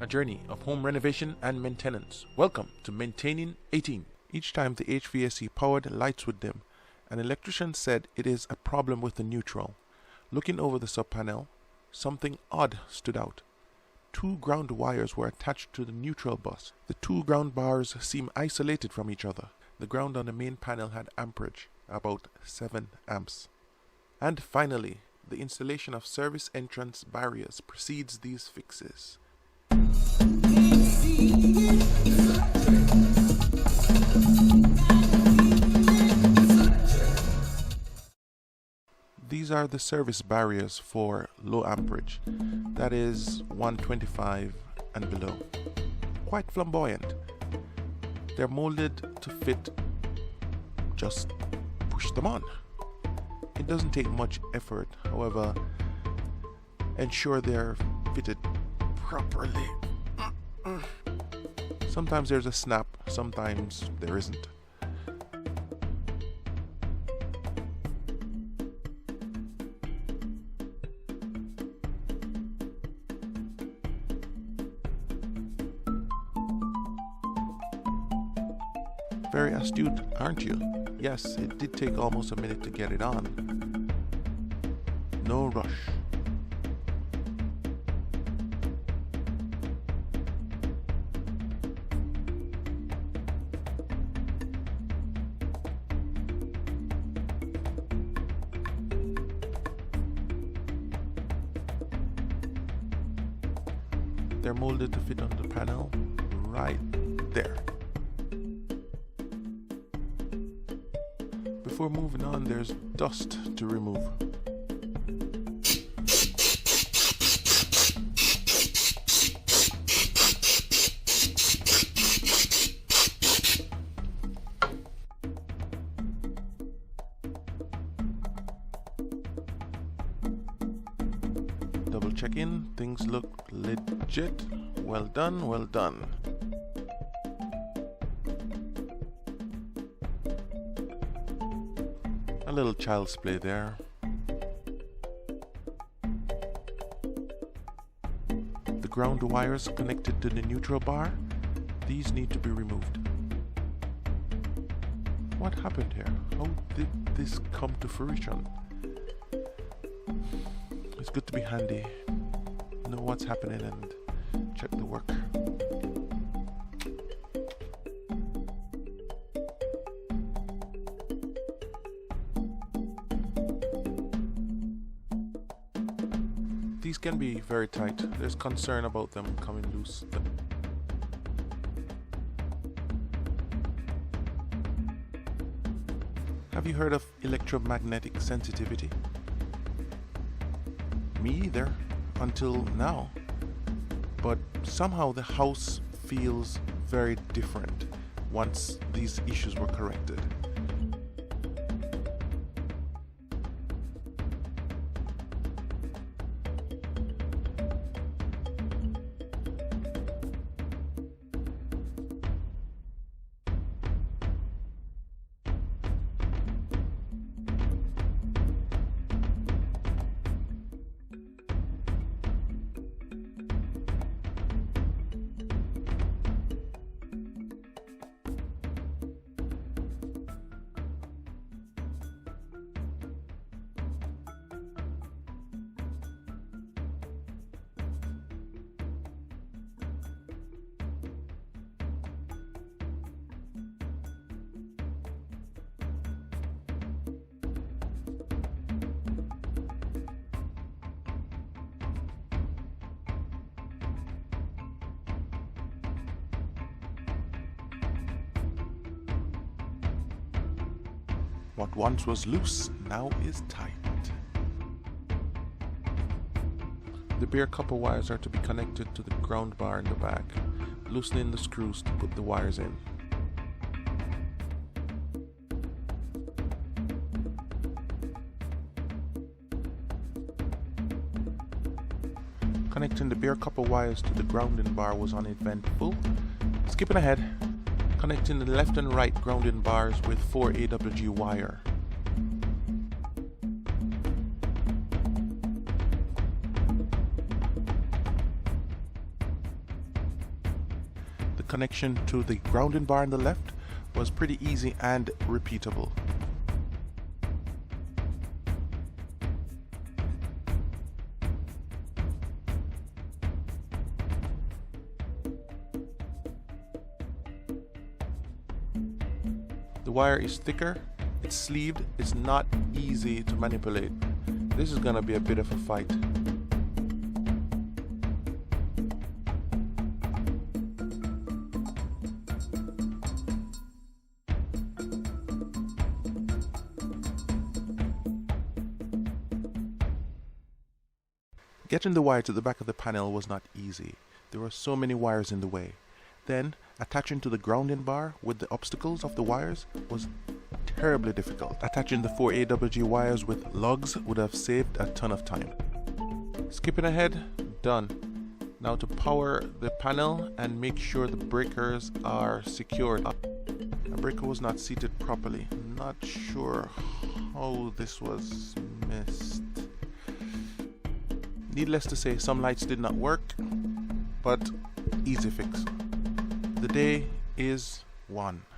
a journey of home renovation and maintenance. Welcome to Maintaining 18. Each time the HVAC powered lights would dim, an electrician said it is a problem with the neutral. Looking over the sub-panel, something odd stood out. 2 ground wires were attached to the neutral bus. The 2 ground bars seemed isolated from each other. The ground on the main panel had amperage, about 7 amps. And finally, the installation of service entrance barriers precedes these fixes. These are the service barriers for low amperage, that is 125 and below. Quite flamboyant. They're molded to fit. Just push them on. It doesn't take much effort, however, ensure they're fitted properly. Sometimes there's a snap, sometimes there isn't. Very astute, aren't you? Yes, it did take almost a minute to get it on. No rush. They're molded to fit on the panel right there. Before moving on, there's dust to remove. Double check in, things look legit. Well done, well done. A little child's play there. The ground wires connected to the neutral bar, these need to be removed. What happened here? How did this come to fruition? It's good to be handy, know what's happening and check the work. These can be very tight. There's concern about them coming loose. Have you heard of electromagnetic sensitivity? Me either, until now. But somehow the house feels very different once these issues were corrected. What once was loose now is tight. The bare copper wires are to be connected to the ground bar in the back, loosening the screws to put the wires in. Connecting the bare copper wires to the grounding bar was uneventful. Skipping ahead, connecting the left and right grounding bars with 4 AWG wire. connection to the grounding bar on the left was pretty easy and repeatable. The wire is thicker, it's sleeved, it's not easy to manipulate. This is gonna be a bit of a fight. Getting the wire to the back of the panel was not easy. There were so many wires in the way. Then, attaching to the grounding bar with the obstacles of the wires was terribly difficult. Attaching the 4 AWG wires with lugs would have saved a ton of time. Skipping ahead, done. Now to power the panel and make sure the breakers are secured. A breaker was not seated properly. Not sure how this was missed. Needless to say, some lights did not work, but easy fix. The day is won.